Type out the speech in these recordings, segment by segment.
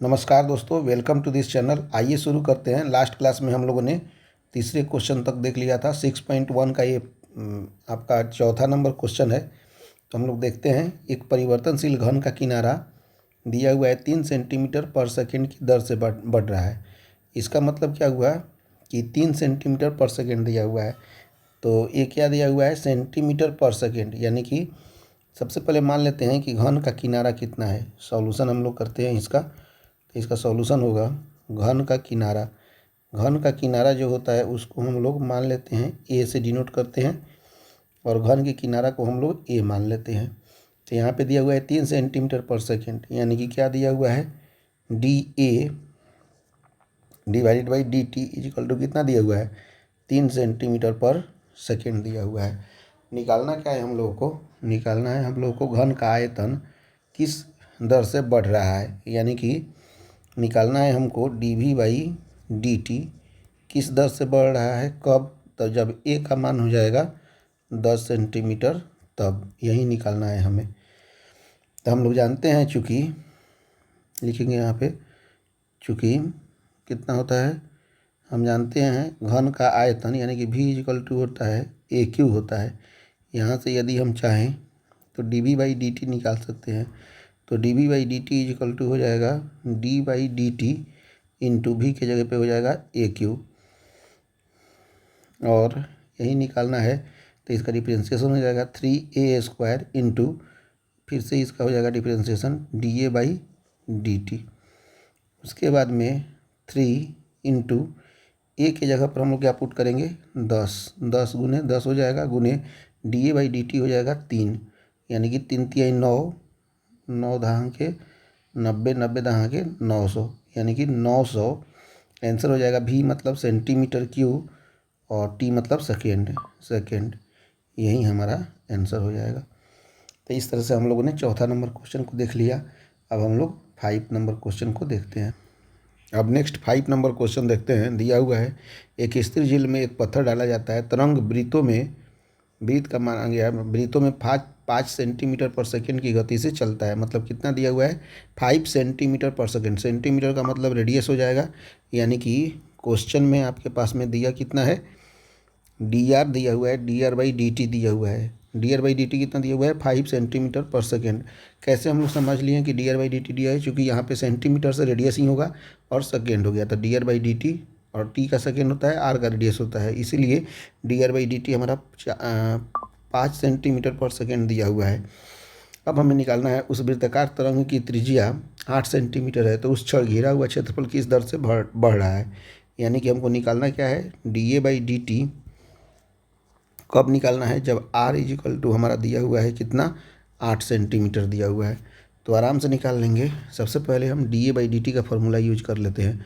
नमस्कार दोस्तों, welcome to this channel. आइए शुरू करते हैं। लास्ट क्लास में हम लोगों ने तीसरे क्वेश्चन तक देख लिया था। 6.1 का ये आपका चौथा नंबर क्वेश्चन है। तो हम लोग देखते हैं। एक परिवर्तनशील घन का किनारा दिया हुआ है 3 सेंटीमीटर पर सेकेंड की दर से बढ़ रहा है। इसका मतलब क्या हुआ कि 3 सेंटीमीटर पर सेकेंड दिया हुआ है। तो ये क्या दिया हुआ है, सेंटीमीटर पर सेकेंड। यानी कि सबसे पहले मान लेते हैं कि घन का किनारा कितना है। सॉल्यूशन हम लोग करते हैं इसका। तो इसका सॉल्यूशन होगा घन का किनारा। घन का किनारा जो होता है उसको हम लोग मान लेते हैं ए से डिनोट करते हैं, और घन के किनारा को हम लोग ए मान लेते हैं। तो यहाँ पे दिया हुआ है 3 सेंटीमीटर पर सेकेंड, यानी कि क्या दिया हुआ है, D A divided by D T equal to कितना दिया हुआ है, 3 सेंटीमीटर पर सेकेंड दिया हुआ है। निकालना क्या है हम लोगों को, निकालना है हम लोगों को घन का आयतन किस दर से बढ़ रहा है। यानी कि निकालना है हमको D V by D T किस दर से बढ़ रहा है, कब, तो जब ए का मान हो जाएगा 10 सेंटीमीटर तब। यही निकालना है हमें। तो हम लोग जानते हैं, चूँकि लिखेंगे यहाँ पे, चूँकि कितना होता है, हम जानते हैं घन का आयतन यानी कि v इजिकल टू होता है ए क्यू होता है। यहाँ से यदि हम चाहें तो D V by D T निकाल सकते हैं। तो D V by D T equal to हो जाएगा D by D T into V के जगह पे हो जाएगा ए क्यू, और यही निकालना है। तो इसका डिफरेंशिएशन हो जाएगा 3a² इंटू, फिर से इसका हो जाएगा differentiation D A by D T. उसके बाद में 3 इंटू ए के जगह पर हम लोग क्या पुट करेंगे, 10 गुने 10 हो जाएगा, गुने D A by D T हो जाएगा 3, यानी कि 3 तिहाई 9, 9 दहां के 90, 90 दहां के 900, यानी कि 900 आंसर हो जाएगा। भी मतलब सेंटीमीटर क्यूब और टी मतलब सेकेंड। यही हमारा आंसर हो जाएगा। तो इस तरह से हम लोगों ने चौथा नंबर क्वेश्चन को देख लिया। अब हम लोग 5 नंबर क्वेश्चन को देखते हैं। अब नेक्स्ट 5 नंबर क्वेश्चन देखते हैं। दिया हुआ है एक स्थिर झील में एक पत्थर डाला जाता है। तरंग वृत्तों में, वृत्त का माना गया है, वृत्तों में 5 सेंटीमीटर पर सेकेंड की गति से चलता है। मतलब कितना दिया हुआ है, 5 सेंटीमीटर पर सेकेंड। सेंटीमीटर का मतलब रेडियस हो जाएगा, यानी कि क्वेश्चन में आपके पास में दिया कितना है, डी आर दिया हुआ है, D R by D T दिया हुआ है। D R by D T कितना दिया हुआ है, 5 सेंटीमीटर पर सेकेंड। कैसे हम लोग समझ लिए कि D R by D T दिया है, क्योंकि यहाँ पे सेंटीमीटर से रेडियस ही होगा और सेकेंड हो गया। तो D R by D T, और टी का सेकेंड होता है, आर का रेडियस होता है, इसीलिए D R by D T हमारा 5 सेंटीमीटर पर सेकेंड दिया हुआ है। अब हमें निकालना है उस वृत्ताकार तरंग की त्रिज्या 8 सेंटीमीटर है, तो उस क्षण घिरा हुआ क्षेत्रफल किस दर से बढ़ रहा है। यानी कि हमको निकालना क्या है, D A by D T कब निकालना है, जब आर इजिकल टू हमारा दिया हुआ है कितना, 8 सेंटीमीटर दिया हुआ है। तो आराम से निकाल लेंगे। सबसे पहले हम D A by D T का फॉर्मूला यूज कर लेते हैं।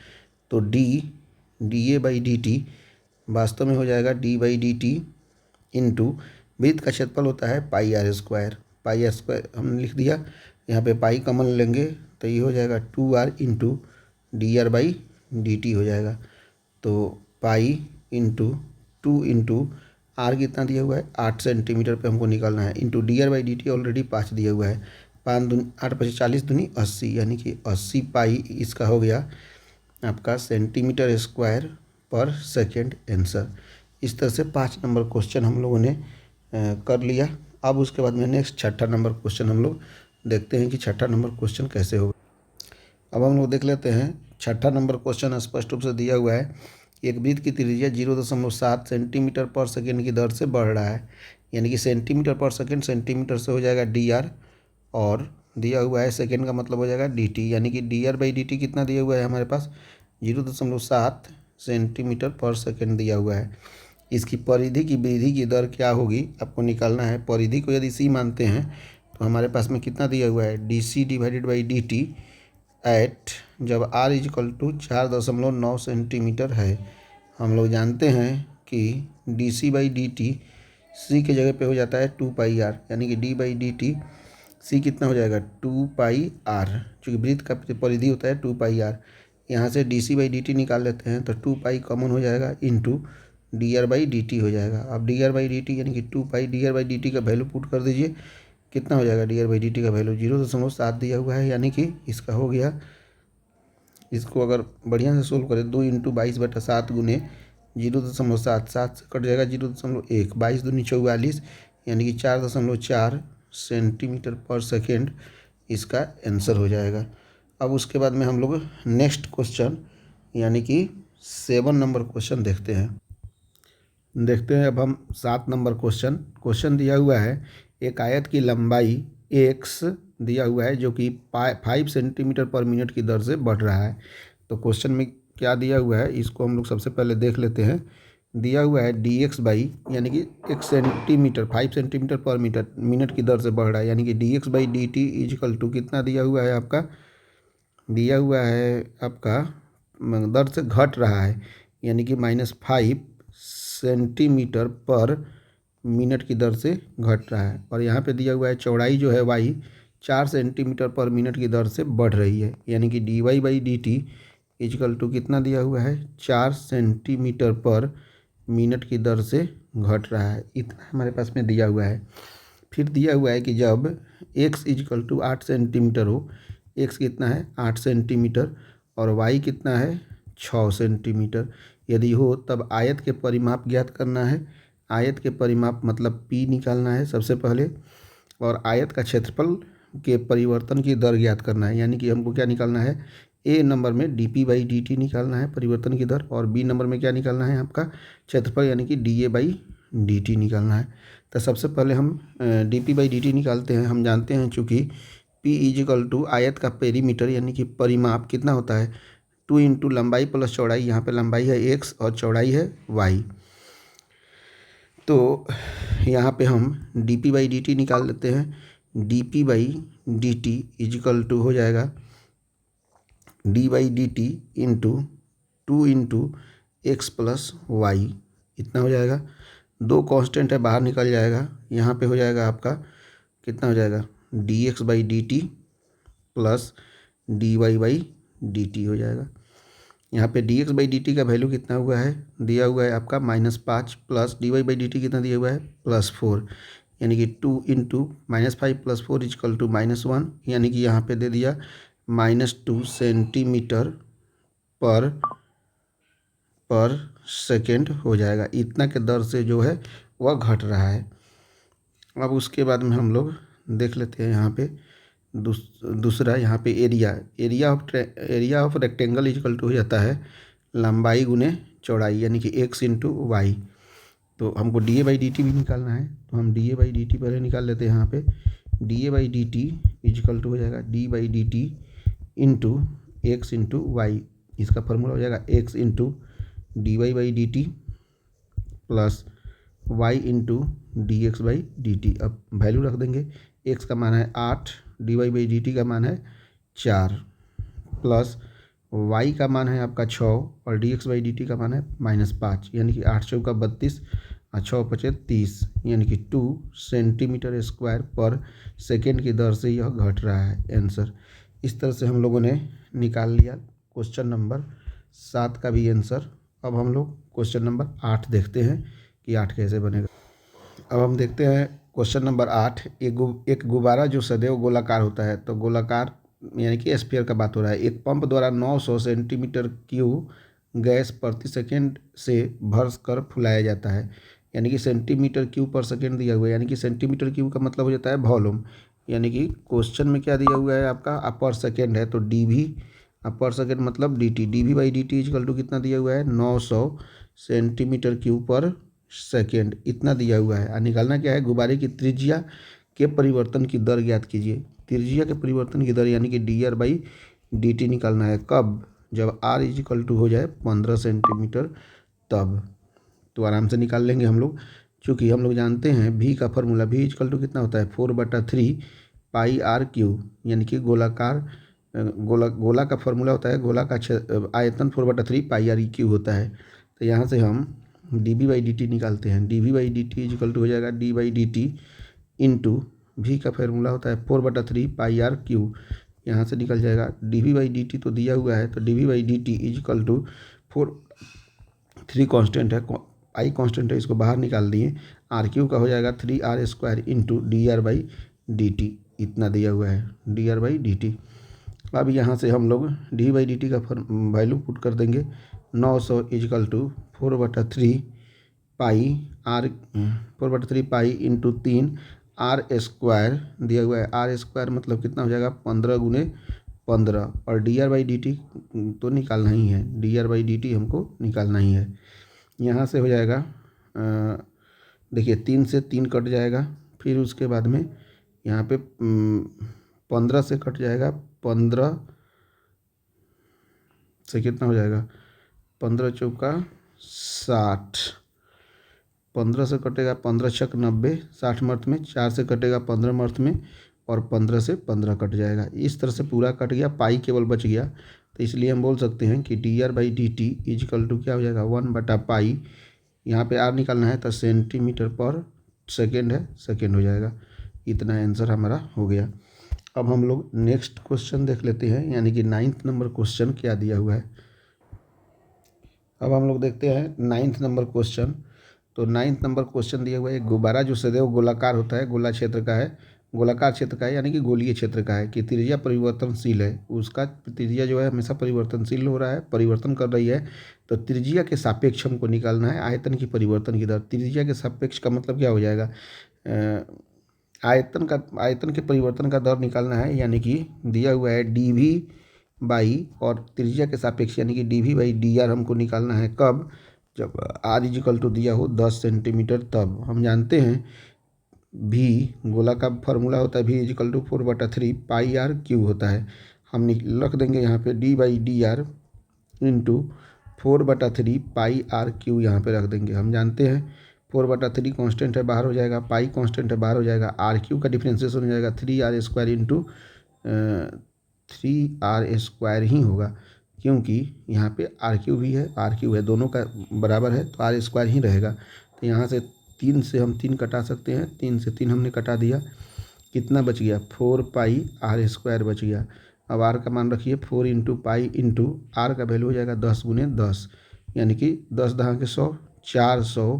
तो D A by D T वास्तव में हो जाएगा D by D T into वृत्त का क्षेत्रफल होता है pi R square. Pi R square हमने लिख दिया, यहाँ पे पाई कॉमन लेंगे तो ये हो जाएगा 2r into D R by D T हो जाएगा। तो पाई इंटू 2 इंटू आर कितना दिया हुआ है, 8 सेंटीमीटर पे हमको निकालना है, into D R by D T already 5 दिया हुआ है। 5 दूनी 8 5 40 दूनी 80, यानी कि 80 पाई इसका हो गया आपका सेंटीमीटर स्क्वायर पर सेकेंड आंसर। इस तरह से 5 नंबर क्वेश्चन हम लोगों ने कर लिया। अब उसके बाद में नेक्स्ट छठा नंबर क्वेश्चन हम लोग देखते हैं कि छठा नंबर क्वेश्चन कैसे होगा। अब हम लोग देख लेते हैं। छठा नंबर क्वेश्चन स्पष्ट रूप से दिया हुआ है, एक वृत्त की त्रिज्या 0.7 सेंटीमीटर पर सेकेंड की दर से बढ़ रहा है। यानी कि सेंटीमीटर पर सेकेंड, सेंटीमीटर से हो जाएगा डी आर, और दिया हुआ है सेकेंड का मतलब हो जाएगा डी टी, यानी कि D R by D T कितना दिया हुआ है हमारे पास, 0.7 सेंटीमीटर पर सेकेंड दिया हुआ है। इसकी परिधि की वृद्धि की दर क्या होगी आपको निकालना है। परिधि को यदि सी मानते हैं तो हमारे पास में कितना दिया हुआ है, D C divided by D T at, जब आर इजिकल टू 4.9 सेंटीमीटर है। हम लोग जानते हैं कि D C by D T C के जगह पे हो जाता है 2 पाई आर, यानी कि D by D T C कितना हो जाएगा 2 पाई आर, चूँकि वृत्त का परिधि होता है 2 पाई आर। यहाँ से D C by D T निकाल लेते हैं तो 2 पाई कॉमन हो जाएगा into D R by D T हो जाएगा। अब D R by D T यानी कि 2 pi, D R by D T का वैल्यू पुट कर दीजिए, कितना हो जाएगा, D R by D T का वैल्यू 0.7 दिया हुआ है, यानी कि इसका हो गया इसको अगर बढ़िया से सोल्व करें 2 × 22/7 गुने 0.7 7 से कट जाएगा 0.1 22 दूनी 44 यानी कि 4.4 सेंटीमीटर पर सेकेंड इसका आंसर हो जाएगा। अब उसके बाद में हम लोग नेक्स्ट क्वेश्चन यानी कि 7 नंबर क्वेश्चन देखते हैं। अब हम 7 नंबर क्वेश्चन दिया हुआ है एक आयत की लंबाई x दिया हुआ है जो कि 5 सेंटीमीटर पर मिनट की दर से बढ़ रहा है। तो क्वेश्चन में क्या दिया हुआ है इसको हम लोग सबसे पहले देख लेते हैं। दिया हुआ है dx बाई यानी कि 1 सेंटीमीटर 5 सेंटीमीटर पर मिनट की दर से बढ़ रहा है यानी कि dx by dt equal to कितना दिया हुआ है आपका, दिया हुआ है आपका दर से घट रहा है यानी कि -5 सेंटीमीटर पर मिनट की दर से घट रहा है। और यहाँ पे दिया हुआ है चौड़ाई जो है y 4 सेंटीमीटर पर मिनट की दर से बढ़ रही है यानी कि dy by dt equal to कितना दिया हुआ है 4 सेंटीमीटर पर मिनट की दर से घट रहा है। इतना हमारे पास में दिया हुआ है। फिर दिया हुआ है कि जब x इक्वल टू 8 सेंटीमीटर हो, x कितना है 8 सेंटीमीटर और y कितना है 6 सेंटीमीटर यदि हो तब आयत के परिमाप ज्ञात करना है। आयत के परिमाप मतलब p निकालना है सबसे पहले और आयत का क्षेत्रफल के परिवर्तन की दर ज्ञात करना है यानी कि हमको क्या निकालना है ए नंबर में dp बाई dt निकालना है परिवर्तन की दर और बी नंबर में क्या निकालना है आपका क्षेत्रफल यानी कि dA बाई dt निकालना है। तो सबसे पहले हम dp बाई dt निकालते हैं। हम जानते हैं चूँकि p इक्वल टू आयत का पेरीमीटर यानी कि परिमाप कितना होता है 2 × लंबाई प्लस चौड़ाई, यहाँ पे लंबाई है x और चौड़ाई है y। तो यहाँ पे हम dp बाई dt निकाल लेते हैं। dp by dt equal to हो जाएगा d by dt into 2 × x plus Y, इतना हो जाएगा। 2 कांस्टेंट है बाहर निकल जाएगा। यहाँ पे हो जाएगा आपका कितना हो जाएगा dx by dt plus dy by dt हो जाएगा। यहाँ पे dx बाई dt का वैल्यू कितना हुआ है दिया हुआ है आपका -5 प्लस dy बाई dt कितना दिया हुआ है +4 यानी कि 2 × -5 + 4 इक्वल टू -1 यानी कि यहाँ पे दे दिया -2 सेंटीमीटर पर सेकेंड हो जाएगा। इतना के दर से जो है वह घट रहा है। अब उसके बाद में हम लोग देख लेते हैं यहाँ पे दूसरा यहाँ पे area of rectangle equal to हो जाता है लंबाई गुने चौड़ाई यानी कि x × y। तो हमको dA बाई dt भी निकालना है तो हम dA बाई dt पहले निकाल लेते हैं। यहाँ पे dA by dt equal to हो जाएगा d by dt into x × y। इसका फॉर्मूला हो जाएगा x × dy by dt plus y × dx by dt। अब वैल्यू रख देंगे। x का मान है 8, dy बाई dt का मान है 4 प्लस y का मान है आपका 6 और dx बाई dt का मान है -5 यानी कि 8 × 4 = 32 और 6 × 5 = 30 यानी कि 2 सेंटीमीटर स्क्वायर पर सेकेंड की दर से यह घट रहा है आंसर। इस तरह से हम लोगों ने निकाल लिया क्वेश्चन नंबर 7 का भी आंसर। अब हम लोग क्वेश्चन नंबर 8 देखते हैं कि 8 कैसे बनेगा। अब हम देखते हैं क्वेश्चन नंबर 8। एक गुब्बारा जो सदैव गोलाकार होता है, तो गोलाकार यानी कि स्फीयर का बात हो रहा है। एक पंप द्वारा 900 सेंटीमीटर क्यूब गैस प्रति सेकेंड से भर कर फुलाया जाता है यानी कि सेंटीमीटर क्यूब पर सेकेंड दिया हुआ है यानी कि सेंटीमीटर क्यूब का मतलब हो जाता है वॉल्यूम यानी कि क्वेश्चन में क्या दिया हुआ है आपका पर सेकेंड है तो dv पर सेकेंड मतलब dt dv by dt equal to कितना दिया हुआ है 900 सेंटीमीटर क्यूब पर सेकेंड इतना दिया हुआ है। निकालना क्या है गुब्बारे की त्रिज्या के परिवर्तन की दर ज्ञात कीजिए। त्रिज्या के परिवर्तन की दर यानी कि dr बाई dt निकालना है कब, जब r इक्वल टू हो जाए 15 सेंटीमीटर तब। तो आराम से निकाल लेंगे हम लोग क्योंकि हम लोग जानते हैं v का फॉर्मूला v इक्वल टू कितना होता है 4/3 पाई r क्यूब यानी कि गोला का फॉर्मूला होता है गोला का आयतन 4/3 पाई r क्यूब होता है। तो यहाँ से हम dv बाई dt निकालते हैं। dv by dt equal to हो जाएगा d by dt into v का फॉर्मूला होता है 4/3 पाई r क्यूब, यहाँ से निकल जाएगा dv बाई dt तो दिया हुआ है तो dv by dt equal to 3 constant है आई कांस्टेंट है इसको बाहर निकाल दिए r क्यूब का हो जाएगा 3r² into dr by dt इतना दिया हुआ है dr बाई dt। अब यहाँ से हम लोग डी बाई डी टी का वैल्यू पुट कर देंगे 900 equal to 4/3 pi R 4/3 pi into 3 R square दिया हुआ है। आर स्क्वायर मतलब कितना हो जाएगा 15 × 15 और D R by D T तो निकालना ही है, D R by D T हमको निकालना ही है। यहाँ से हो जाएगा देखिए 3 से 3 कट जाएगा, फिर उसके बाद में यहाँ पे 15 से कट जाएगा, 15 से कितना हो जाएगा 15 चौका 60, 15 से कटेगा 15 छक 90, 60 मर्थ में, 4 से कटेगा 15 मर्थ में और 15 से 15 कट जाएगा। इस तरह से पूरा कट गया, पाई केवल बच गया। तो इसलिए हम बोल सकते हैं कि D R by D T equal to क्या हो जाएगा 1/पाई, यहाँ पे आर निकालना है तो सेंटीमीटर पर सेकेंड है, सेकेंड हो जाएगा। इतना आंसर हमारा हो गया। अब हम लोग नेक्स्ट क्वेश्चन देख लेते हैं, यानी कि 9th नंबर क्वेश्चन क्या दिया हुआ है। अब हम लोग देखते हैं 9th नंबर क्वेश्चन। तो 9th नंबर क्वेश्चन दिया हुआ है, गुब्बारा जो सदैव गोलाकार होता है, गोला क्षेत्र का है, गोलाकार क्षेत्र का है, यानी कि गोलीय क्षेत्र का है, कि त्रिज्या परिवर्तनशील है, उसका त्रिज्या जो है हमेशा परिवर्तनशील हो रहा है, परिवर्तन कर रही है। तो त्रिज्या के सापेक्ष हमको निकालना है आयतन की परिवर्तन की दर। त्रिज्या के सापेक्ष का मतलब क्या हो जाएगा, आयतन के परिवर्तन का दर निकालना है, यानी कि दिया हुआ है डी वी बाई और त्रिज्या के सापेक्ष यानी कि D V by D R हमको निकालना है। कब, जब आर इजिकल टू दिया हो 10 सेंटीमीटर, तब हम जानते हैं भी गोला का फॉर्मूला होता है, भी equal to 4/3 pi R cube होता है। हम रख देंगे यहाँ पे D by D R into 4/3 pi R cube यहाँ पे रख देंगे। हम जानते हैं 4/3 कॉन्स्टेंट है, बाहर हो जाएगा, पाई कॉन्स्टेंट है, बाहर हो जाएगा, आर क्यू का डिफ्रेंसिएशन हो जाएगा 3r² इंटू 3r² ही होगा, क्योंकि यहाँ पे आर क्यू भी है, आर क्यू है, दोनों का बराबर है तो r² ही रहेगा। तो यहाँ से 3 से हम 3 कटा सकते हैं, 3 से 3 हमने कटा दिया, कितना बच गया 4πr² बच गया। अब आर का मान रखिए 4 इंटू पाई इंटू आर का वैल्यू हो जाएगा 10×10, यानी कि 10×100 400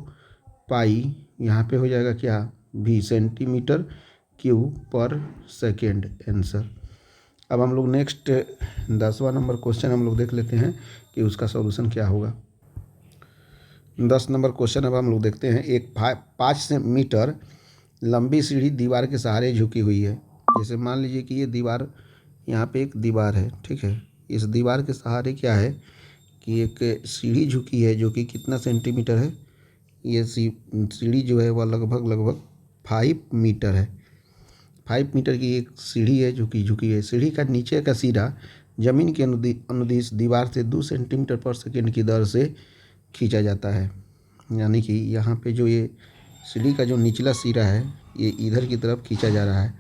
पाई, यहाँ पे हो जाएगा क्या भी सेंटीमीटर क्यूब पर सेकेंड आंसर। अब हम लोग नेक्स्ट 10वां नंबर क्वेश्चन हम लोग देख लेते हैं कि उसका सॉल्यूशन क्या होगा। 10 नंबर क्वेश्चन अब हम लोग देखते हैं। एक 5 मीटर लंबी सीढ़ी दीवार के सहारे झुकी हुई है। जैसे मान लीजिए कि ये दीवार, यहाँ पे एक दीवार है, ठीक है, इस दीवार के सहारे क्या है कि एक सीढ़ी झुकी है, जो कि कितना सेंटीमीटर है, ये सीढ़ी जो है वह लगभग 5 मीटर है। 5 मीटर की एक सीढ़ी है जो कि झुकी है। सीढ़ी का नीचे का सिरा जमीन के अनुदिश दीवार से 2 सेंटीमीटर पर सेकेंड की दर से खींचा जाता है। यानी कि यहाँ पे जो ये सीढ़ी का जो निचला सिरा है ये इधर की तरफ खींचा जा रहा है,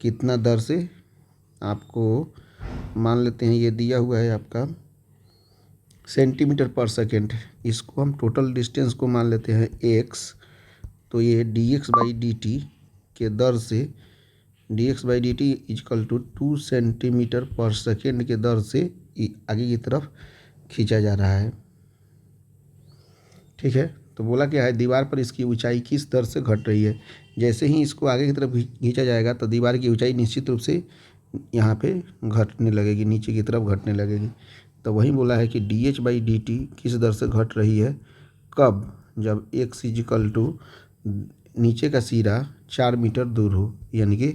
कितना दर से, आपको मान लेते हैं ये दिया हुआ है आपका सेंटीमीटर पर सेकेंड। इसको हम टोटल डिस्टेंस को मान लेते हैं x, तो ये dx बाई डी टी के दर से, dx by D T equal to 2 centimetre पर सेकेंड के दर से आगे की तरफ खींचा जा रहा है, ठीक है। तो बोला क्या है, दीवार पर इसकी ऊंचाई किस दर से घट रही है। जैसे ही इसको आगे की तरफ खींचा जाएगा तो दीवार की ऊंचाई निश्चित रूप से यहाँ पे घटने लगेगी, नीचे की तरफ घटने लगेगी। तो वही बोला है कि D H by D T किस दर से घट रही है, कब, जब x इजिकल टू नीचे का सिरा 4 मीटर दूर हो, यानी कि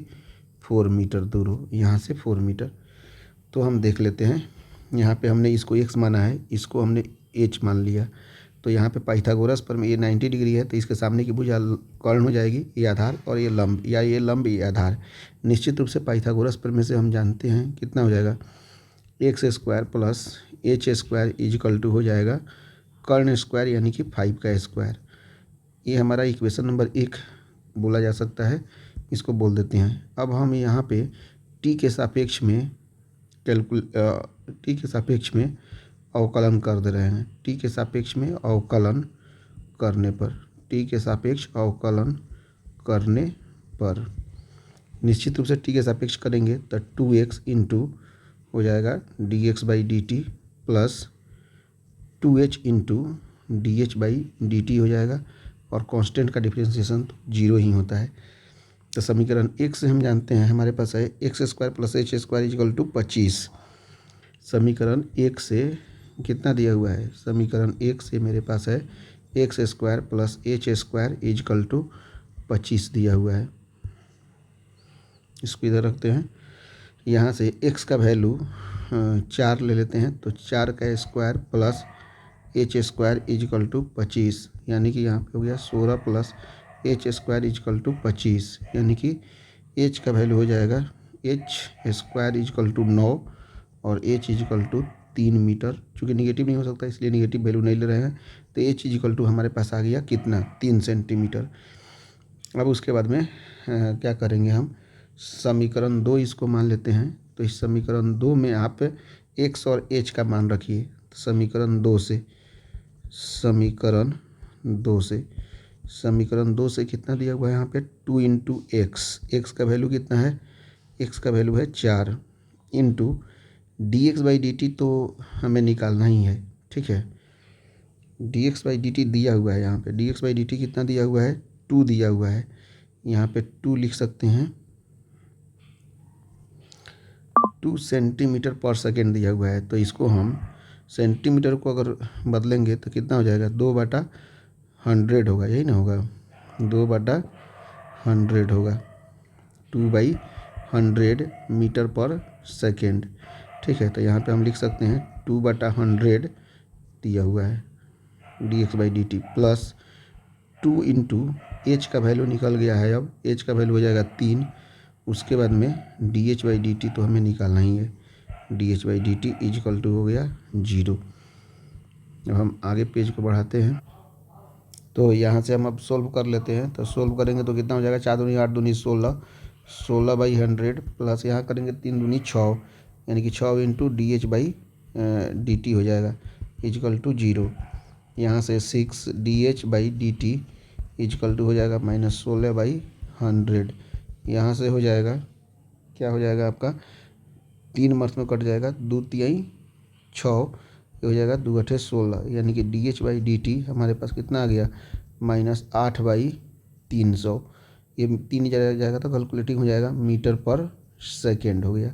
4 मीटर दूर हो, यहाँ से 4 मीटर। तो हम देख लेते हैं, यहाँ पे हमने इसको x माना है, इसको हमने h मान लिया। तो यहाँ पे पाइथागोरस पर ये 90 डिग्री है, तो इसके सामने की भुजा कर्ण हो जाएगी, ये आधार, और ये लंब, या ये लंब ये आधार। निश्चित रूप से पाइथागोरस पर में से हम जानते हैं कितना हो जाएगा, x² plus h² is equal to हो जाएगा कर्ण स्क्वायर, यानी कि 5 का स्क्वायर। ये हमारा इक्वेशन नंबर 1 बोला जा सकता है, इसको बोल देते हैं। अब हम यहाँ पे t के सापेक्ष में अवकलन कर दे रहे हैं। t के सापेक्ष में अवकलन करने पर, t के सापेक्ष अवकलन करने पर निश्चित रूप से t के सापेक्ष करेंगे तो 2x इंटू हो जाएगा dx by D T plus 2h into dh by D T हो जाएगा, और कांस्टेंट का डिफ्रेंसिएशन तो 0 ही होता है। तो समीकरण 1 से हम जानते हैं हमारे पास है X square plus H square equal to 25। समीकरण 1 से कितना दिया हुआ है? समीकरण 1 से मेरे पास है X square plus H square equal to 25 दिया हुआ है। इसको इधर रखते हैं। यहाँ से x का वैल्यू 4 ले लेते हैं, तो 4 का square plus H square equal to 25, यानी कि यहाँ पे हो गया 16 plus H square equal to 25, यानी कि h का वैल्यू हो जाएगा एच स्क्वायर इजकल टू 9 और h इजकल टू 3 मीटर। चूँकि निगेटिव नहीं हो सकता इसलिए निगेटिव वैल्यू नहीं ले रहे हैं, तो h इजकल टू हमारे पास आ गया कितना? 3 सेंटीमीटर। अब उसके बाद में क्या करेंगे हम? समीकरण 2 इसको मान लेते हैं। तो इस समीकरण 2 में आप x और h का मान रखिए। तो समीकरण 2 से कितना दिया हुआ है यहाँ पे? 2 इंटू एक्स का वैल्यू कितना है? x का वैल्यू है 4 इंटू dx/dt तो हमें निकालना ही है, ठीक है। dx/dt दिया हुआ है यहाँ पे। dx/dt कितना दिया हुआ है? 2 दिया हुआ है। यहाँ पे 2 लिख सकते हैं। 2 सेंटीमीटर पर सेकेंड दिया हुआ है, तो इसको हम सेंटीमीटर को अगर बदलेंगे तो कितना हो जाएगा? 2/100 होगा, यही ना होगा? 2/100 होगा, 2/100 मीटर पर सेकेंड, ठीक है। तो यहाँ पे हम लिख सकते हैं 2/100 दिया हुआ है dx/dt प्लस 2 इंटू एच का वैल्यू निकल गया है। अब एच का वैल्यू हो जाएगा 3। उसके बाद में dh/dt तो हमें निकालना ही है। dh/dt इजकल टू हो गया 0। अब हम आगे पेज को बढ़ाते हैं। तो यहाँ से हम अब सोल्व कर लेते हैं। तो सोल्व करेंगे तो कितना हो जाएगा? 4 दूनी 8 दूनी 16, 16/100 प्लस यहाँ करेंगे 3 दूनी 6, यानी कि 6 इंटू dh/dt हो जाएगा इजकल टू 0। यहाँ से 6 dh/dt इजकल टू हो जाएगा -16/100। यहाँ से हो जाएगा, क्या हो जाएगा आपका? 3 मार्क्स में कट जाएगा, 2 तिहाई 6, ये हो जाएगा 2 अठे 16, यानी कि dh/dt हमारे पास कितना आ गया? -8/300। ये 3 जाएगा तो कैलकुलेटिंग हो जाएगा मीटर पर सेकेंड हो गया।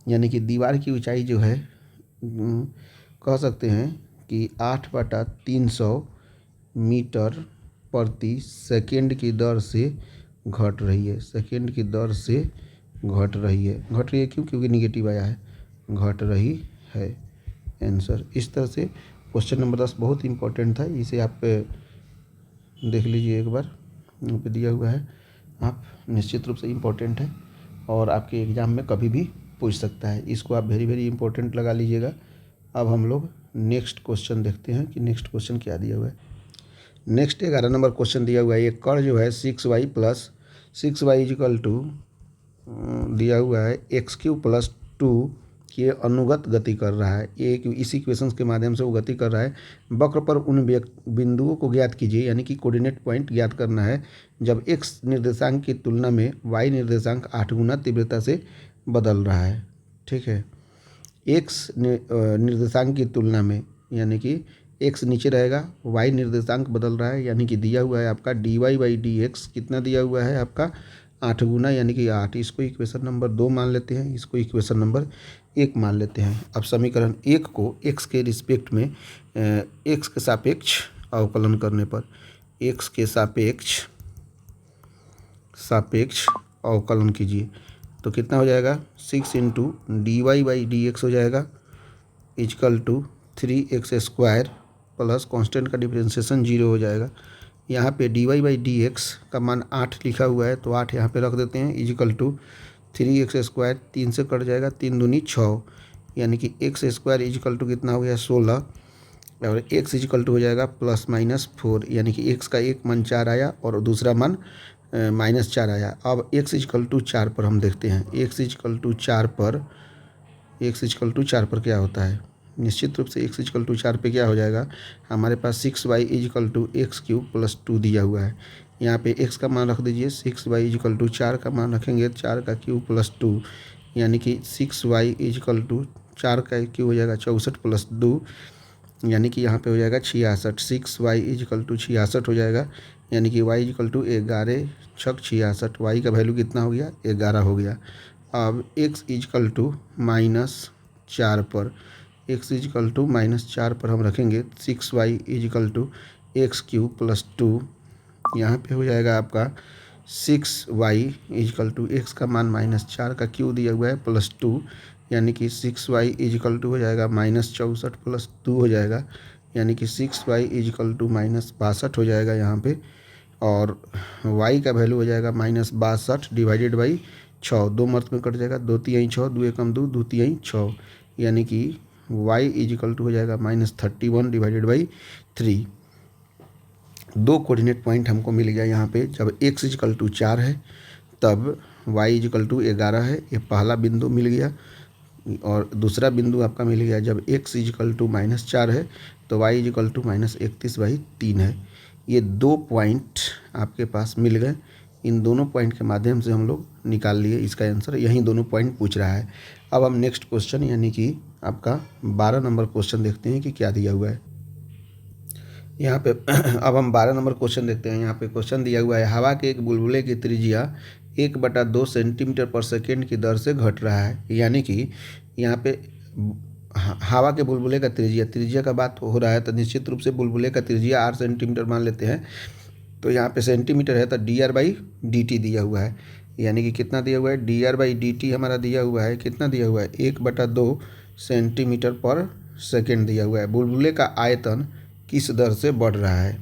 यानी कि दीवार की ऊंचाई जो है कह सकते हैं कि 8/300 मीटर प्रति सेकेंड की दर से घट रही है। सेकेंड की दर से घट रही है क्यों? क्योंकि निगेटिव आया है, घट रही है आंसर। इस तरह से क्वेश्चन नंबर 10 बहुत इंपॉर्टेंट था, इसे आप देख लीजिए एक बार, यहाँ पे दिया हुआ है। आप निश्चित रूप से इम्पोर्टेंट है और आपके एग्ज़ाम में कभी भी पूछ सकता है। इसको आप वेरी वेरी इंपॉर्टेंट लगा लीजिएगा। अब हम लोग नेक्स्ट क्वेश्चन देखते हैं कि नेक्स्ट क्वेश्चन क्या दिया हुआ है। नेक्स्ट 11 नंबर क्वेश्चन दिया हुआ है। एक कण जो है 6y plus 6y is equal to दिया हुआ है x³ प्लस 2 की अनुगत गति कर रहा है। एक इस इक्वेशन के माध्यम से वो गति कर रहा है। वक्र पर उन बिंदुओं को ज्ञात कीजिए, यानी कि कोऑर्डिनेट पॉइंट ज्ञात करना है जब x निर्देशांक की तुलना में y निर्देशांक 8 गुना तीव्रता से बदल रहा है, ठीक है। x निर्देशांक की तुलना में, यानी कि x नीचे रहेगा, y निर्देशांक बदल रहा है, यानी कि दिया हुआ है आपका dy/dx कितना दिया हुआ है आपका? 8 गुना, यानी कि 8। इसको इक्वेशन नंबर 2 मान लेते हैं, इसको इक्वेशन नंबर 1 मान लेते हैं। अब समीकरण 1 को x के रिस्पेक्ट में x के सापेक्ष अवकलन करने पर, x के सापेक्ष अवकलन कीजिए तो कितना हो जाएगा? 6 इंटू dy/dx हो जाएगा equal to 3x² plus constant का डिफरेंशिएशन 0 हो जाएगा। यहाँ पे dy/dx का मान 8 लिखा हुआ है, तो 8 यहाँ पे रख देते हैं इजकल टू 3x², 3 से कट जाएगा, 3 दूनी 6, यानी कि x² इजकल टू कितना हो गया? 16, और x इजकल टू हो जाएगा ±4, यानी कि x का एक मान 4 आया और दूसरा मान -4 आया। अब x इजकल टू 4 पर हम देखते हैं। x इजकल टू 4 पर क्या होता है? निश्चित रूप से x इजकल टू 4 पे क्या हो जाएगा? हमारे पास 6y is equal to x³ plus 2 दिया हुआ है। यहाँ पे x का मान रख दीजिए, 6y इजकल टू 4 का मान रखेंगे 4 का क्यूब प्लस 2, यानी कि 6y इजकल टू 4 का क्यूब हो जाएगा 64 प्लस 2, यानी कि यहाँ पे हो जाएगा 66, 6y इजिकल टू 66 हो जाएगा, यानी कि y इजिकल टू 11 छक 66, y का वैल्यू कितना हो गया 11 हो गया। अब x इजिकल टू -4 पर, x इजिकल टू -4 पर हम रखेंगे 6y इजिकल टू x³ + 2, यहाँ पे हो जाएगा आपका 6y इजिकल टू x का मान -4 का क्यू दिया हुआ है +2, यानी कि 6y इजिकल टू हो जाएगा -64 + 2 हो जाएगा, यानी कि 6y इजिकल टू -62 हो जाएगा यहाँ पे। और y का वैल्यू हो जाएगा -62 डिवाइडेड बाई 6, 2 मर्त में कट जाएगा, 2 तिहाई 6, 2 एकम 2, 2 तिहाई 6, यानी कि y इजिकल टू हो जाएगा -31 डिवाइडेड बाई 3। 2 कोऑर्डिनेट पॉइंट हमको मिल गया यहाँ पे। जब x इजिकल टू 4 है तब y इजिकल टू 11 है, ये पहला बिंदु मिल गया। और दूसरा बिंदु आपका मिल गया जब x इजिकल टू -4 है तो y इजिकल टू -31/3 है। ये 2 पॉइंट आपके पास मिल गए। इन दोनों पॉइंट के माध्यम से हम लोग निकाल लिए इसका आंसर, यही दोनों पॉइंट पूछ रहा है। अब हम नेक्स्ट क्वेश्चन यानी कि आपका 12 नंबर क्वेश्चन देखते हैं कि क्या दिया हुआ है यहाँ पे। अब हम 12 नंबर क्वेश्चन देखते हैं। यहाँ पे क्वेश्चन दिया हुआ है, हवा के एक बुलबुले की त्रिज्या 1/2 सेंटीमीटर पर सेकेंड की दर से घट रहा है। यानी कि यहाँ पे हवा के बुलबुले का त्रिज्या का बात हो रहा है, तो निश्चित रूप से बुलबुले का त्रिज्या 8 सेंटीमीटर मान लेते हैं। तो यहाँ पे सेंटीमीटर है तो dr/dt दिया हुआ है, यानी कि कितना दिया हुआ है dr/dt हमारा दिया हुआ है, कितना दिया हुआ है 1/2 सेंटीमीटर पर सेकेंड दिया हुआ है। बुलबुले का आयतन किस दर से बढ़ रहा है,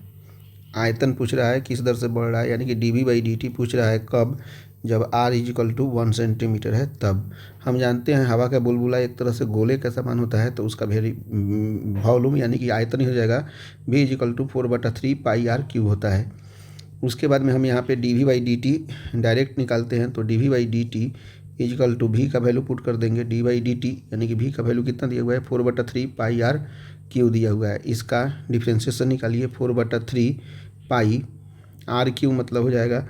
आयतन पूछ रहा है किस दर से बढ़ रहा है, यानी कि dv/dt पूछ रहा है कब, जब r इजिकल टू 1 सेंटीमीटर है तब। हम जानते हैं हवा का बुलबुला एक तरह से गोले का समान होता है, तो उसका वॉल्यूम यानी कि आयतन ही हो जाएगा v इजिकल टू 4/3 πr³ होता है। उसके बाद में हम यहाँ पे dv/dt डायरेक्ट निकालते हैं, तो dv/dt इजिकल टू v का वैल्यू पुट कर देंगे d/dt, यानी कि v का वैल्यू कितना दिया हुआ है 4/3 πr³ दिया हुआ है। इसका डिफ्रेंशिएशन निकालिए, 4/3 πr³ मतलब हो जाएगा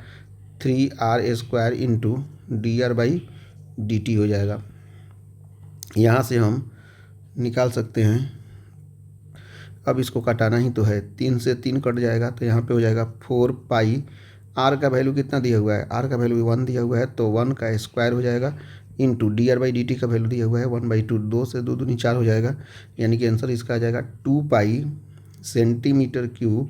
3r² इंटू dr/dt हो जाएगा। यहाँ से हम निकाल सकते हैं, अब इसको काटाना ही तो है, 3 से 3 कट जाएगा तो यहाँ पे हो जाएगा 4 पाई। r का वैल्यू कितना दिया हुआ है, r का वैल्यू 1 दिया हुआ है, तो 1 का स्क्वायर हो जाएगा इंटू dr/dt का वैल्यू दिया हुआ है 1/2, 2 से 2 दूनी 4 हो जाएगा, यानी कि आंसर इसका आ जाएगा 2 पाई सेंटीमीटर क्यूब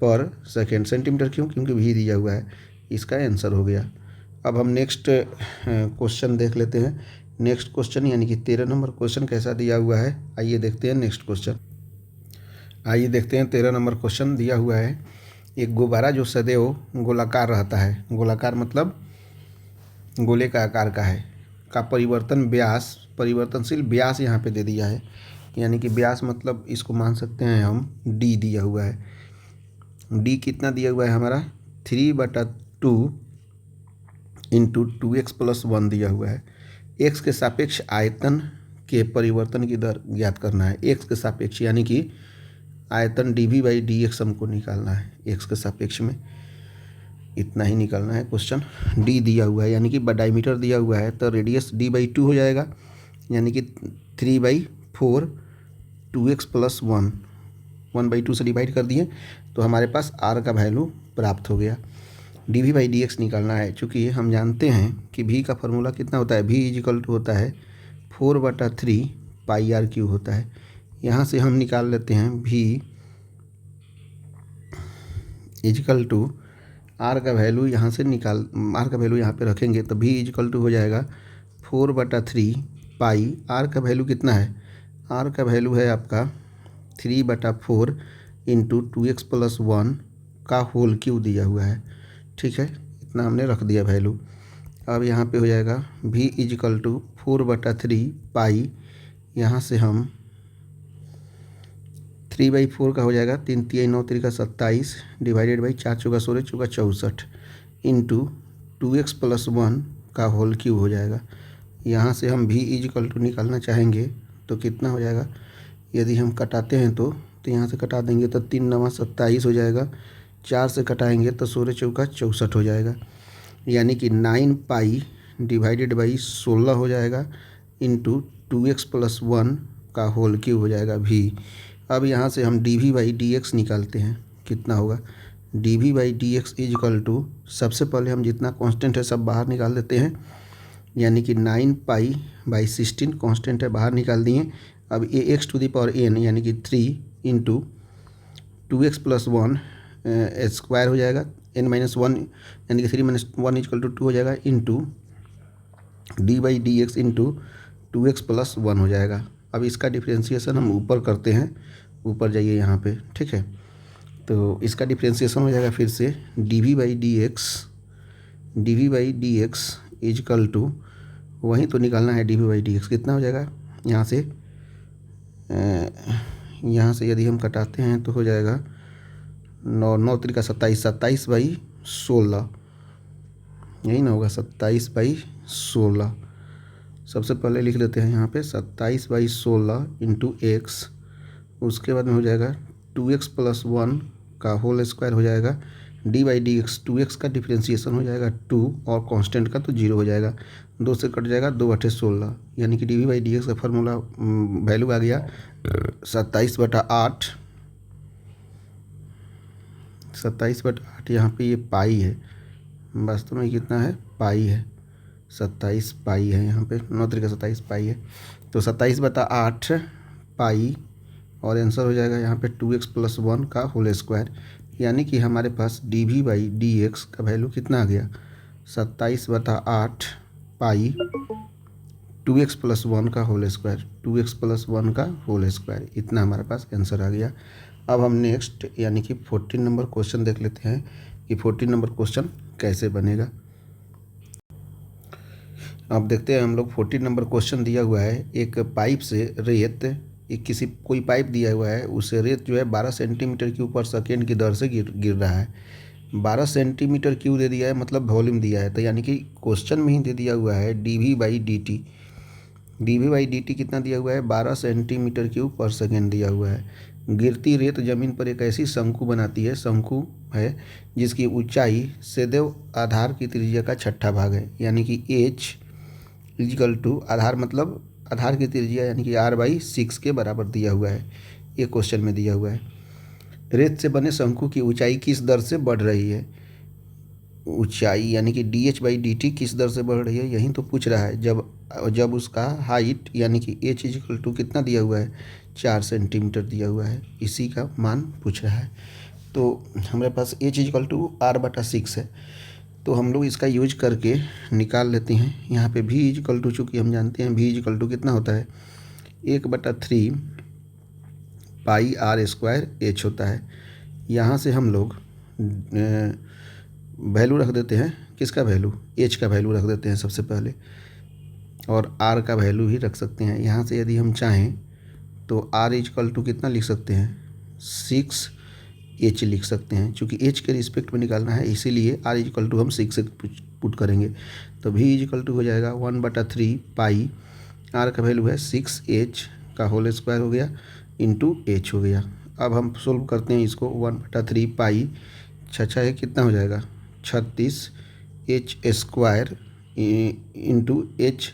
पर सेकेंड। सेंटीमीटर क्यों, क्योंकि v दिया हुआ है, इसका आंसर हो गया। अब हम नेक्स्ट क्वेश्चन देख लेते हैं। नेक्स्ट क्वेश्चन यानी कि 13 नंबर क्वेश्चन कैसा दिया हुआ है, आइए देखते हैं नेक्स्ट क्वेश्चन। आइए देखते हैं 13 नंबर क्वेश्चन दिया हुआ है, एक गुब्बारा जो सदैव गोलाकार रहता है, गोलाकार मतलब गोले का आकार का है, का परिवर्तनशील व्यास यहाँ पे दे दिया है, यानी कि व्यास मतलब इसको मान सकते हैं हम d दिया हुआ है। d कितना दिया हुआ है हमारा 3/2 इंटू 2x + 1 दिया हुआ है। x के सापेक्ष आयतन के परिवर्तन की दर ज्ञात करना है, x के सापेक्ष यानी कि आयतन dv/dx हमको निकालना है, x के सापेक्ष में इतना ही निकालना है। क्वेश्चन d दिया हुआ है, यानी कि डायमीटर दिया हुआ है, तो रेडियस d/2 हो जाएगा, यानी कि 3/4 2x + 1 1/2 से डिवाइड कर दिए तो हमारे पास r का वैल्यू प्राप्त हो गया। dv/dx निकालना है, चूँकि हम जानते हैं कि v का फॉर्मूला कितना होता है, v इजिकल टू होता है 4/3 πr³ होता है। यहाँ से हम निकाल लेते हैं v इजिकल टू r का वैल्यू, यहाँ से r का वैल्यू यहाँ पे रखेंगे तो v इजिकल टू हो जाएगा 4/3 पाई। r का वैल्यू कितना है, r का वैल्यू है आपका 3/4 इंटू 2x + 1 का होल क्यूब दिया हुआ है, ठीक है, इतना हमने रख दिया वैल्यू। अब यहाँ पे हो जाएगा v इजिकल टू 4/3 पाई, यहाँ से हम 3/4 का हो जाएगा 3 × 9 × 27 डिवाइडेड बाई 4 × 4 = 16 × 64 इंटू 2x + 1 का होल क्यूब हो जाएगा। यहाँ से हम v इजिकल टू निकालना चाहेंगे तो कितना हो जाएगा, यदि हम कटाते हैं तो यहाँ से कटा देंगे तो 3 × 9 = 27 हो जाएगा, 4 से कटाएंगे तो 16 × 4 = 64 हो जाएगा, यानी कि 9 पाई डिवाइडेड बाई 16 हो जाएगा इंटू 2x + 1 का होल क्यूब हो जाएगा v। अब यहाँ से हम D V by D X निकालते हैं, कितना होगा D V by D X is equal to, सबसे पहले हम जितना कांस्टेंट है सब बाहर निकाल देते हैं, यानी कि 9π/16 कांस्टेंट है, बाहर निकाल दिए। अब A X to the power N यानी कि 3 इंटू 2x + 1 स्क्वायर हो जाएगा, n-1 यानी कि 3 - 1 इक्वल टू 2 हो जाएगा, into D by D X into 2x + 1 हो जाएगा। अब इसका डिफ्रेंशिएशन हम ऊपर करते हैं, ऊपर जाइए यहाँ पे, ठीक है। तो इसका डिफ्रेंशिएशन हो जाएगा फिर से D V by D X is equal to, वहीं तो निकालना है D V by D X, कितना हो जाएगा यहाँ से यदि हम कटाते हैं तो हो जाएगा 9×9 = 27 यही ना होगा 27/16। सबसे पहले लिख लेते हैं यहाँ पे 27/16 इंटू एक्स, उसके बाद में हो जाएगा 2x + 1 का होल स्क्वायर हो जाएगा, D by D x 2x का डिफ्रेंशिएशन हो जाएगा 2 और कांस्टेंट का तो 0 हो जाएगा, 2 से कट जाएगा 2/16, यानी कि D V by D X का फार्मूला वैल्यू आ गया 27/8। 27/8 यहाँ पे ये पाई है, वास्तव में कितना है पाई है, 27 पाई है, यहाँ पे 9×27 पाई है, तो 27/8 पाई, और आंसर हो जाएगा यहाँ पे 2x + 1 का होल स्क्वायर, यानी कि हमारे पास D V by D X का वैल्यू कितना आ गया 27/8 पाई 2x + 1 का होल स्क्वायर, 2x + 1 का होल स्क्वायर, इतना हमारे पास आंसर आ गया। अब हम नेक्स्ट यानी कि 14 नंबर क्वेश्चन देख लेते हैं कि 14 नंबर क्वेश्चन कैसे बनेगा। अब देखते हैं हम लोग 14 नंबर क्वेश्चन दिया हुआ है, एक पाइप से रेत, एक कोई पाइप दिया हुआ है, उससे रेत जो है 12 सेंटीमीटर क्यूब पर सेकेंड की दर से गिर रहा है। 12 सेंटीमीटर क्यूब दे दिया है, मतलब वॉल्यूम दिया है, तो यानी कि क्वेश्चन में ही दे दिया हुआ है D V by D T. D V by D T कितना दिया हुआ है 12 सेंटीमीटर क्यूब पर सेकेंड दिया हुआ है। गिरती रेत जमीन पर एक ऐसी शंकु बनाती है, शंकु है जिसकी ऊंचाई सदैव आधार की त्रिज्या का 6ठा भाग है, यानी कि h इक्वल टू आधार, मतलब आधार की त्रिज्या यानी कि r/6 के बराबर दिया हुआ है, ये क्वेश्चन में दिया हुआ है। रेत से बने शंकु की ऊंचाई किस दर से बढ़ रही है, ऊंचाई यानी कि dh/dt किस दर से बढ़ रही है, यही तो पूछ रहा है। जब उसका हाइट यानी कि h इक्वल टू कितना दिया हुआ है 4 सेंटीमीटर दिया हुआ है, इसी का मान पूछ रहा है। तो हमारे पास h इक्वल टू r/6 है, तो हम लोग इसका यूज करके निकाल लेते हैं। यहाँ पे v इक्वल टू, चूँकि हम जानते हैं v इक्वल टू कितना होता है 1/3 πr² h होता है। यहाँ से हम लोग वैल्यू रख देते हैं, किसका वैल्यू h का वैल्यू रख देते हैं सबसे पहले, और r का वैल्यू ही रख सकते हैं। यहाँ से यदि हम चाहें तो r इक्वल टू कितना लिख सकते हैं 6h लिख सकते हैं, चूँकि h के रिस्पेक्ट में निकालना है इसीलिए r इक्वल टू हम 6 से पुट करेंगे, तो v इक्वल टू हो जाएगा 1/3 पाई, r का वैल्यू है 6h का होल स्क्वायर हो गया इंटू h हो गया। अब हम सोल्व करते हैं इसको, 1/3 पाई 6 है कितना हो जाएगा 36h² इंटू h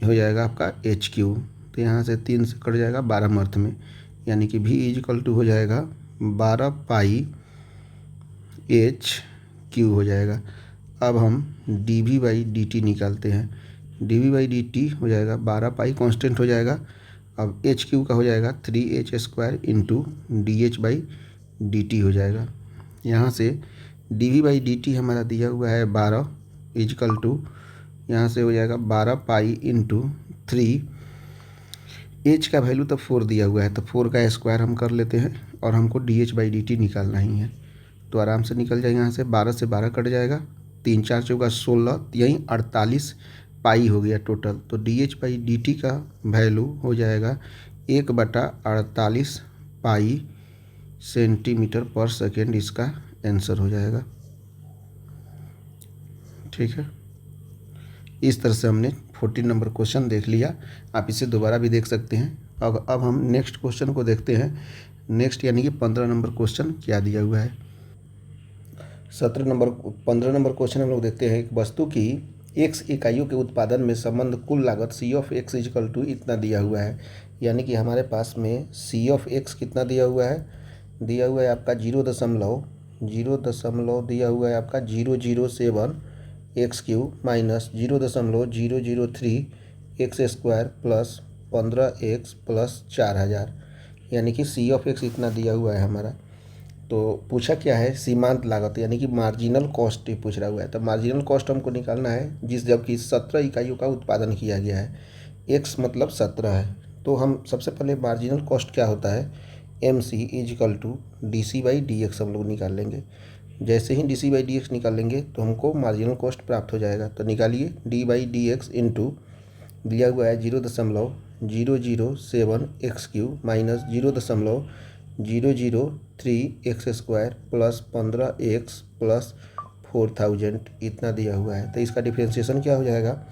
हो जाएगा आपका h3, तो यहाँ से 3 से कट जाएगा 12 अर्थ में, यानी कि v इक्वल टू हो जाएगा 12 पाई h³ हो जाएगा। अब हम D V by D T निकालते हैं, D V by D T हो जाएगा 12 पाई कांस्टेंट हो जाएगा, अब h³ का हो जाएगा 3h² इंटू dh/dt हो जाएगा। यहाँ से D V by D T हमारा दिया हुआ है 12 इक्वल टू, यहाँ से हो जाएगा 12 पाई इंटू 3, h का वैल्यू तो 4 दिया हुआ है, तो 4 का स्क्वायर हम कर लेते हैं, और हमको dh/dt निकालना ही है, तो आराम से निकल जाएगा। यहाँ से 12 से 12 कट जाएगा, 3 4 चौका 16, यहीं 48 पाई हो गया टोटल, तो dh/dt का वैल्यू हो जाएगा 1/48 पाई सेंटीमीटर पर सेकेंड, इसका आंसर हो जाएगा। ठीक है, इस तरह से हमने 14 नंबर क्वेश्चन देख लिया, आप इसे दोबारा भी देख सकते हैं। अब हम नेक्स्ट क्वेश्चन को देखते हैं, नेक्स्ट यानी कि 15 नंबर क्वेश्चन क्या दिया हुआ है। 15 नंबर क्वेश्चन हम लोग देखते हैं, एक वस्तु की x इकाइयों के उत्पादन में संबंध कुल लागत C of x equal to इतना दिया हुआ है, यानी कि हमारे पास में सी ऑफ एक्स कितना दिया हुआ है, दिया हुआ है आपका 0.0 दिया हुआ है आपका 007 x cube minus 0.003 x square plus 15x plus 4000, यानी कि सी ऑफ एक्स इतना दिया हुआ है हमारा। तो पूछा क्या है, सीमांत लागत यानी कि मार्जिनल कॉस्ट पूछ रहा हुआ है। तो मार्जिनल कॉस्ट हमको निकालना है जबकि 17 इकाइयों का उत्पादन किया गया है, एक्स मतलब 17 है। तो हम सबसे पहले मार्जिनल कॉस्ट क्या होता है, M C is equal to D C by D X हम लोग निकाल लेंगे। जैसे ही D C by D X निकालेंगे तो हमको मार्जिनल कॉस्ट प्राप्त हो जाएगा। तो निकालिए D by D X into दिया हुआ है 0.007 x cube minus 0.003 x square plus 15x plus 4000 इतना दिया हुआ है। तो इसका डिफ्रेंशिएशन क्या हो जाएगा,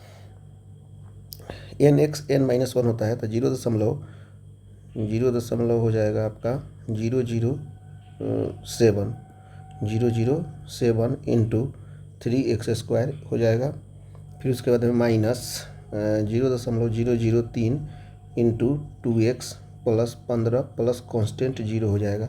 एन एक्स एन माइनस 1 होता है तो 0.0 हो जाएगा आपका 007 इंटू 3x स्क्वायर हो जाएगा। फिर उसके बाद में minus 0.003 into 2x plus 15 plus constant 0 हो जाएगा।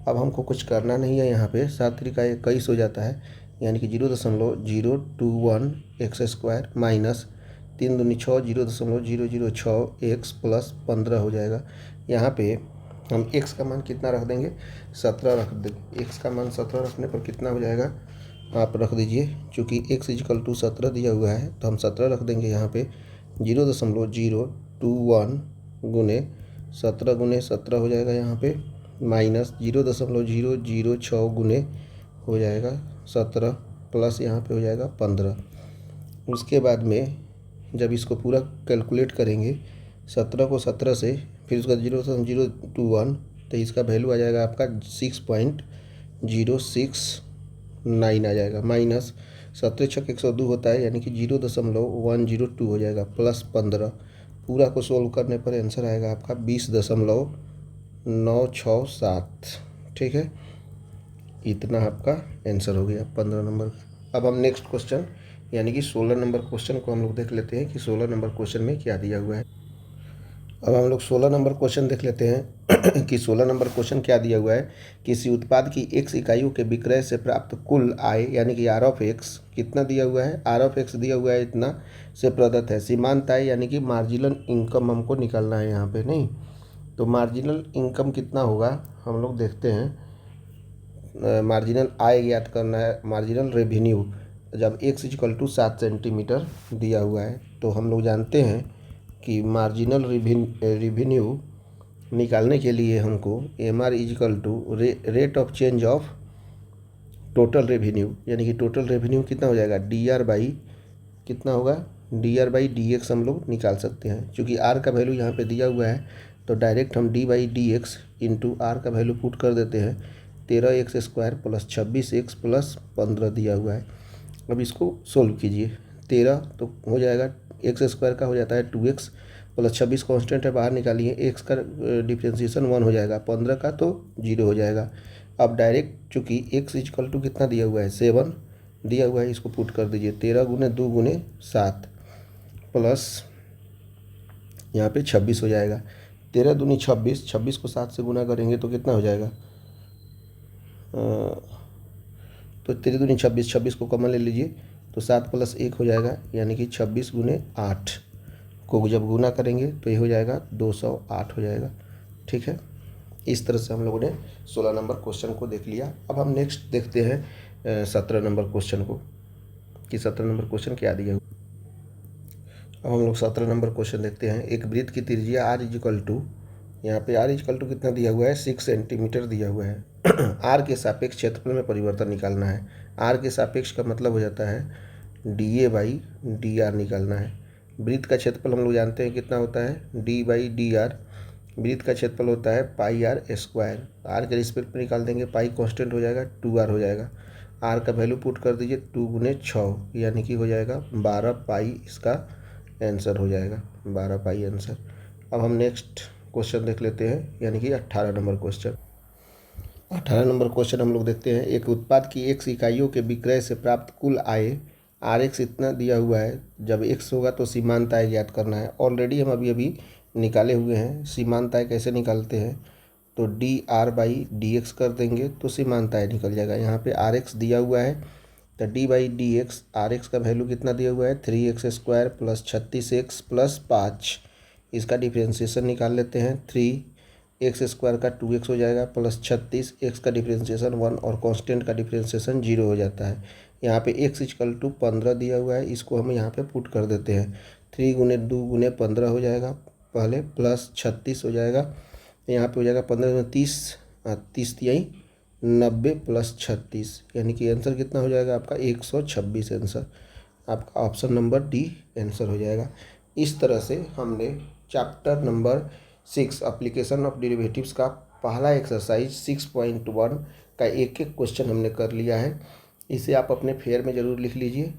अब हमको कुछ करना नहीं है, यहाँ पे 7 त्रिका 21 हो जाता है, यानी कि 0.021 एक्स स्क्वायर माइनस 3 दूनी 6 0.006 एक्स प्लस 15 हो जाएगा। यहाँ पे हम x का मान कितना रख देंगे, 17 रख देंगे। x का मान 17 रखने पर कितना हो जाएगा आप रख दीजिए, चूँकि x इजिकल टू 17 दिया हुआ है तो हम 17 रख देंगे। यहाँ पे 0.021 गुने 17 गुने 17 हो जाएगा, यहाँ पे माइनस 0.006 गुने हो जाएगा 17 प्लस यहाँ पे हो जाएगा 15। उसके बाद में जब इसको पूरा कैलकुलेट करेंगे 17 को 17 से फिर उसका 0.021 तो इसका वैल्यू आ जाएगा आपका 6.069 आ जाएगा, माइनस 17 छक 102 होता है, यानी कि 0.102 हो जाएगा प्लस 15। पूरा को सोल्व करने पर आंसर आएगा आपका 20.967। ठीक है, इतना आपका आंसर हो गया 15 नंबर। अब हम नेक्स्ट क्वेश्चन यानी कि 16 नंबर क्वेश्चन को हम लोग देख लेते हैं कि 16 नंबर क्वेश्चन में क्या दिया हुआ है। अब हम लोग 16 नंबर क्वेश्चन देख लेते हैं कि 16 नंबर क्वेश्चन क्या दिया हुआ है। किसी उत्पाद की x इकाइयों के विक्रय से प्राप्त कुल आय यानी कि आर ऑफ एक्स कितना दिया हुआ है, आर ऑफ एक्स दिया हुआ है इतना से प्रदत्त है। सीमांत आय यानी कि मार्जिनल इनकम हमको निकालना है यहाँ पे, नहीं तो मार्जिनल इनकम कितना होगा हम लोग देखते हैं। मार्जिनल आय ज्ञात करना है, मार्जिनल रेवेन्यू जब x इक्वल टू 7 सेंटीमीटर दिया हुआ है तो हम लोग जानते हैं कि मार्जिनल रेवेन्यू निकालने के लिए हमको M R equal to rate of change of total revenue यानी कि टोटल रेवेन्यू कितना हो जाएगा डी आर बाई कितना होगा D R by D X हम लोग निकाल सकते हैं। चूँकि आर का वैल्यू यहाँ पे दिया हुआ है तो डायरेक्ट हम D by D X into R का वैल्यू पुट कर देते हैं। 13x square plus 26x plus 15 दिया हुआ है। अब इसको सोल्व कीजिए, 13 तो हो जाएगा एक्स स्क्वायर का हो जाता है 2x प्लस 26 कॉन्स्टेंट है बाहर निकालिए, एक्स का डिफ्रेंशिएशन 1 हो जाएगा, 15 का तो 0 हो जाएगा। अब डायरेक्ट चूँकि x इक्वल टू कितना दिया हुआ है 7 दिया हुआ है, इसको पुट कर दीजिए 13 गुने 2 गुने 7 प्लस यहाँ पे 26 हो जाएगा। 13 दूनी 26, 26 को 7 से गुना करेंगे तो कितना हो जाएगा, तो 13 दूनी 26, 26 को कॉमन ले लीजिए तो 7 प्लस 1 हो जाएगा, यानी कि 26 गुने 8 को जब गुना करेंगे तो ये हो जाएगा 208 हो जाएगा। ठीक है, इस तरह से हम लोगों ने 16 नंबर क्वेश्चन को देख लिया। अब हम नेक्स्ट देखते हैं 17 नंबर क्वेश्चन को कि 17 नंबर क्वेश्चन क्या दिया हुआ। अब हम लोग 17 नंबर क्वेश्चन देखते हैं। एक वृत्त की त्रिज्या आर इजिकल टू, यहाँ पे आर इजिकल टू कितना दिया हुआ है 6 सेंटीमीटर दिया हुआ है। आर के सापेक्ष क्षेत्रफल में परिवर्तन निकालना है। आर के सापेक्ष का मतलब हो जाता है D A by D are निकालना है। वृत्त का क्षेत्रफल हम लोग जानते हैं कितना होता है डी बाई डी आर। वृत्त का क्षेत्रफल होता है पाई आर स्क्वायर। आर के रिस्पेक्ट में निकाल देंगे, पाई कांस्टेंट हो जाएगा 2r हो जाएगा। आर का वैल्यू पुट कर दीजिए 2 गुने 6 यानी कि हो जाएगा 12 पाई, इसका आंसर हो जाएगा 12 पाई आंसर। अब हम नेक्स्ट क्वेश्चन देख लेते हैं यानी कि 18 नंबर क्वेश्चन। 18 नंबर क्वेश्चन हम लोग देखते हैं। एक उत्पाद की x इकाइयों के विक्रय से प्राप्त कुल आय आर एक्स इतना दिया हुआ है, जब x होगा तो सीमांत आय ज्ञात करना है। ऑलरेडी हम अभी निकाले हुए हैं। सीमांत कैसे निकालते हैं, तो D R by D x कर देंगे तो सीमांत निकल जाएगा। यहाँ पे आर एक्स दिया हुआ है तो D by D X, R X का वैल्यू कितना दिया हुआ है 3x² प्लस 36x प्लस 5। इसका डिफ्रेंशिएशन निकाल लेते हैं। 3x² का 2x हो जाएगा प्लस 36, x का डिफ्रेंशिएशन 1 और कांस्टेंट का डिफ्रेंशिएशन 0 हो जाता है। यहाँ पे x = 15 दिया हुआ है, इसको हम यहाँ पे पुट कर देते हैं। 3 × 2 × 15 हो जाएगा पहले, प्लस 36 हो जाएगा। यहाँ पे हो जाएगा 15 में 30, 30 तिहाई 90 प्लस 36, यानी कि आंसर कितना हो जाएगा आपका 126। आंसर आपका ऑप्शन नंबर डी आंसर हो जाएगा। इस तरह से हमने chapter number 6 application of derivatives का पहला एक्सरसाइज 6.1 का एक एक क्वेश्चन हमने कर लिया है। इसे आप अपने फेयर में ज़रूर लिख लीजिए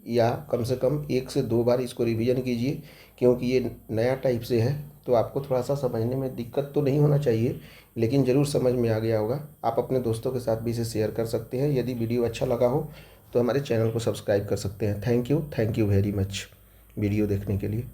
या कम से कम 1 से 2 बार इसको रिवीजन कीजिए, क्योंकि ये नया टाइप से है तो आपको थोड़ा सा समझने में दिक्कत तो नहीं होना चाहिए, लेकिन ज़रूर समझ में आ गया होगा। आप अपने दोस्तों के साथ भी इसे शेयर कर सकते हैं। यदि वीडियो अच्छा लगा हो तो हमारे चैनल को सब्सक्राइब कर सकते हैं। Thank you very much video देखने के लिए।